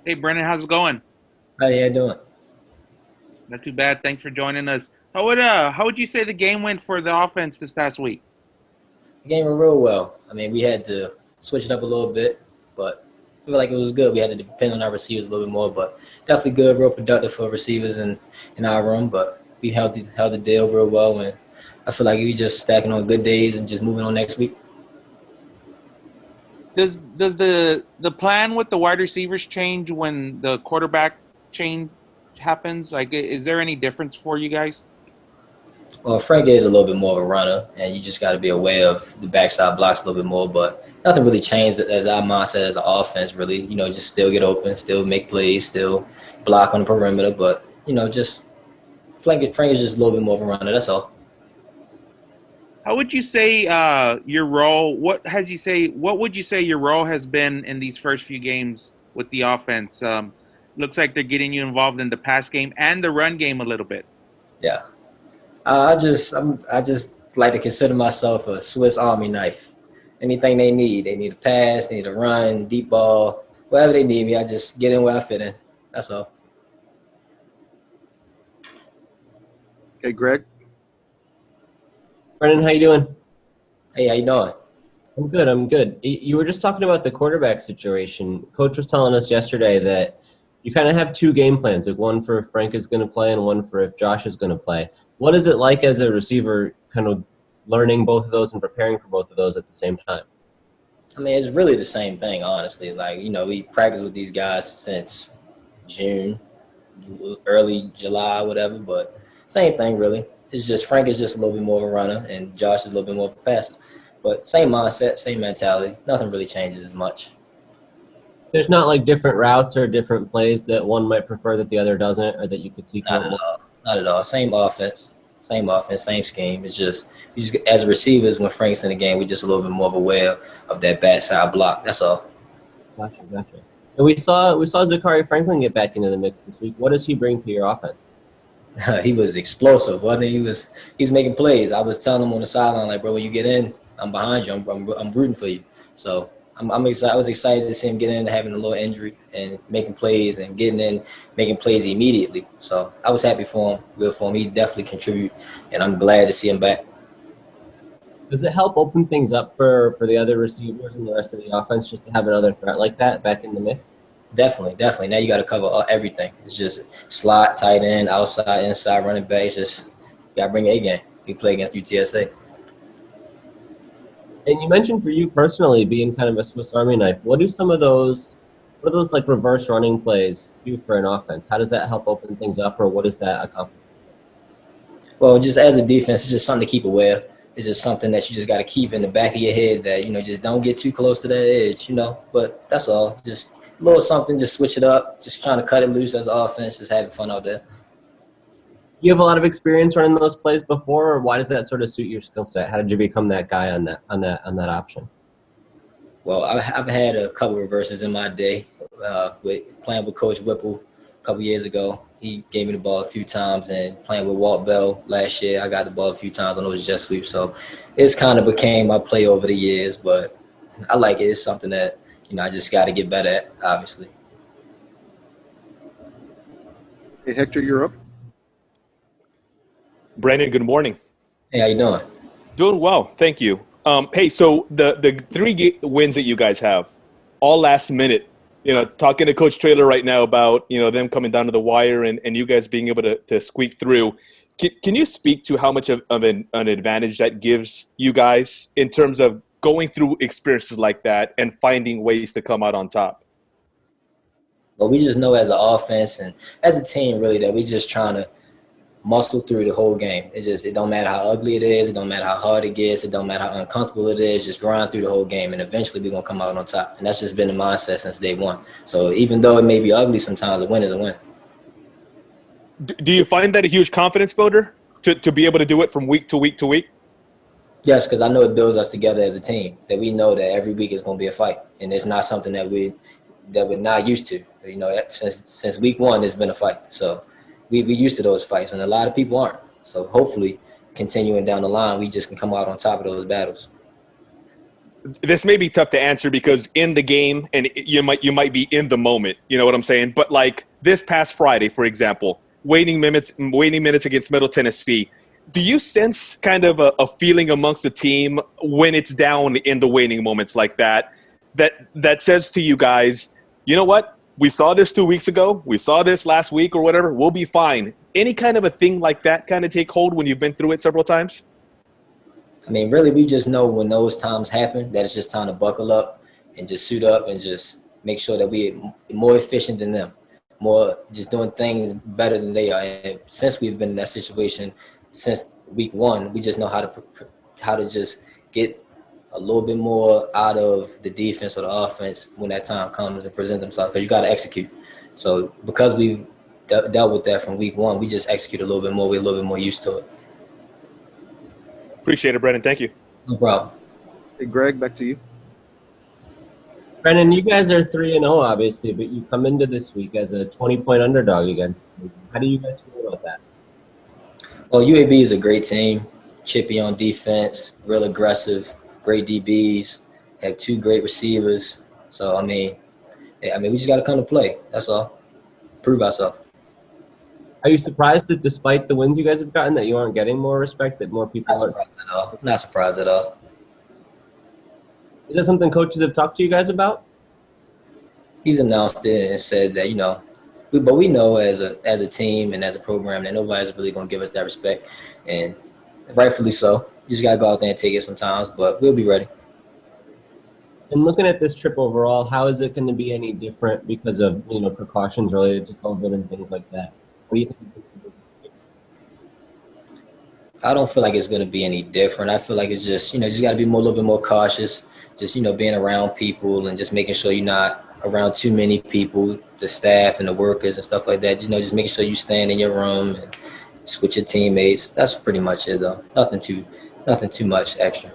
Hey, Brennan, how's it going? How you doing? Not too bad. Thanks for joining us. How would you say the game went for the offense this past week? The game went real well. I mean, we had to switch it up a little bit, but I feel like it was good. We had to depend on our receivers a little bit more, but definitely good, real productive for receivers in our room. But we held the deal real well, and I feel like we just stacking on good days and just moving on next week. Does the plan with the wide receivers change when the quarterback change happens? Like, is there any difference for you guys? Well, Frank is a little bit more of a runner, and you just got to be aware of the backside blocks a little bit more. But nothing really changed as our mindset as an offense. Really, just still get open, still make plays, still block on the perimeter. But just Frank is just a little bit more of a runner. That's all. How would you say your role? What would you say your role has been in these first few games with the offense? Looks like they're getting you involved in the pass game and the run game a little bit. Yeah. I just like to consider myself a Swiss Army knife. Anything they need a pass, they need a run, deep ball, whatever they need me. I just get in where I fit in. That's all. Hey, Greg. Brennan, how you doing? Hey, how you doing? I'm good. I'm good. You were just talking about the quarterback situation. Coach was telling us yesterday that you kind of have two game plans, like one for if Frank is going to play and one for if Josh is going to play. What is it like as a receiver, kind of learning both of those and preparing for both of those at the same time? I mean, it's really the same thing, honestly. Like, we practice with these guys since June, early July, whatever, but same thing, really. It's just Frank is just a little bit more of a runner, and Josh is a little bit more of a passer. But same mindset, same mentality. Nothing really changes as much. There's not like different routes or different plays that one might prefer that the other doesn't, or that you could see come Not up at more. all. Not at all. Same offense, same scheme. It's just we just as receivers when Frank's in the game, we're just a little bit more aware of that bad side block. That's all. Gotcha, gotcha. And we saw Zachary Franklin get back into the mix this week. What does he bring to your offense? He was explosive, wasn't he? He was making plays. I was telling him on the sideline, like, bro, when you get in, I'm behind you. I'm rooting for you. So I'm excited. I was excited to see him get in, having a little injury and making plays and getting in, making plays immediately. So I was happy for him, good for him. He definitely contribute, and I'm glad to see him back. Does it help open things up for the other receivers and the rest of the offense just to have another threat like that back in the mix? Definitely, definitely. Now you got to cover everything. It's just slot, tight end, outside, inside, running back. It's just you got to bring A game. We play against UTSA. And you mentioned for you personally being kind of a Swiss Army knife. What do those like reverse running plays do for an offense? How does that help open things up, or what does that accomplish? Well, just as a defense, it's just something to keep aware. It's just something that you just got to keep in the back of your head that just don't get too close to that edge. But that's all. Just a little something. Just switch it up. Just trying to cut it loose as an offense. Just having fun out there. You have a lot of experience running those plays before, or why does that sort of suit your skill set? How did you become that guy on that option? Well, I've had a couple reverses in my day with playing with Coach Whipple a couple years ago. He gave me the ball a few times, and playing with Walt Bell last year, I got the ball a few times on those jet sweeps. So it's kind of became my play over the years, but I like it. It's something that I just got to get better at, obviously. Hey, Hector, you're up. Brandon, good morning. Hey, how you doing? Doing well, thank you. Hey, so the three wins that you guys have, all last minute. Talking to Coach Traylor right now about them coming down to the wire and you guys being able to squeak through. Can you speak to how much of an advantage that gives you guys in terms of going through experiences like that and finding ways to come out on top? But we just know as an offense and as a team, really, that we just trying to muscle through the whole game. It don't matter how ugly it is, it don't matter how hard it gets, it don't matter how uncomfortable it is, just grind through the whole game and eventually we're gonna come out on top. And that's just been the mindset since day one. So even though it may be ugly sometimes, a win is a win. Do you find that a huge confidence builder to be able to do it from week to week to week? Yes, because I know it builds us together as a team, that we know that every week is gonna be a fight. And it's not something that we're not used to. Since week one it's been a fight. So we used to those fights and a lot of people aren't. So hopefully continuing down the line we just can come out on top of those battles. this may be tough to answer because in the game, and you might be in the moment. You know what I'm saying? But like this past Friday, for example, waning minutes against Middle Tennessee. Do you sense kind of a feeling amongst the team when it's down in the waning moments like that, that says to you guys, you know what? We saw this 2 weeks ago. We saw this last week or whatever. We'll be fine. Any kind of a thing like that kind of take hold when you've been through it several times? I mean, really, we just know when those times happen that it's just time to buckle up and just suit up and just make sure that we're more efficient than them, more just doing things better than they are. And since we've been in that situation since week one, we just know how to just get a little bit more out of the defense or the offense when that time comes and present themselves, because you got to execute. So because we've dealt with that from week one, we just execute a little bit more. We're a little bit more used to it. Appreciate it, Brennan. Thank you. No problem. Hey, Greg, back to you. Brennan, you guys are 3-0, obviously, but you come into this week as a 20-point underdog against them. How do you guys feel about that? Well, UAB is a great team, chippy on defense, real aggressive, great DBs, have two great receivers. So, I mean, we just got to come to play. That's all. Prove ourselves. Are you surprised that despite the wins you guys have gotten that you aren't getting more respect, that more people Not are? surprised at all. Not surprised at all. Is that something coaches have talked to you guys about? He's announced it and said that, but we know as a team and as a program that nobody's really going to give us that respect, and rightfully so. You just got to go out there and take it sometimes, but we'll be ready. And looking at this trip overall, how is it going to be any different because of precautions related to COVID and things like that? What do you think? I don't feel like it's going to be any different. I feel like it's just, just got to be a little bit more cautious, just, being around people and just making sure you're not around too many people, the staff and the workers and stuff like that. Just making sure you stand in your room and just with your teammates. That's pretty much it, though. Nothing too much extra.